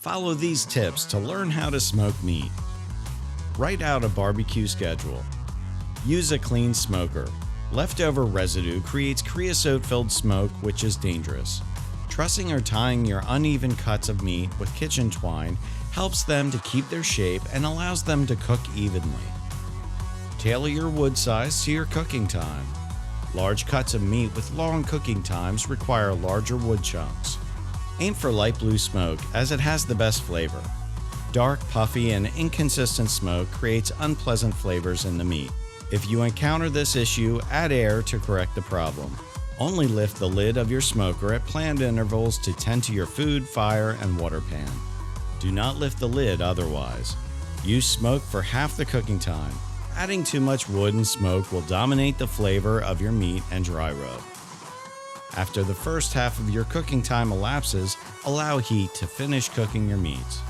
Follow these tips to learn how to smoke meat. Write out a barbecue schedule. Use a clean smoker. Leftover residue creates creosote-filled smoke, which is dangerous. Trussing or tying your uneven cuts of meat with kitchen twine helps them to keep their shape and allows them to cook evenly. Tailor your wood size to your cooking time. Large cuts of meat with long cooking times require larger wood chunks. Aim for light blue smoke as it has the best flavor. Dark, puffy, and inconsistent smoke creates unpleasant flavors in the meat. If you encounter this issue, add air to correct the problem. Only lift the lid of your smoker at planned intervals to tend to your food, fire, and water pan. Do not lift the lid otherwise. Use smoke for half the cooking time. Adding too much wood and smoke will dominate the flavor of your meat and dry rub. After the first half of your cooking time elapses, allow heat to finish cooking your meats.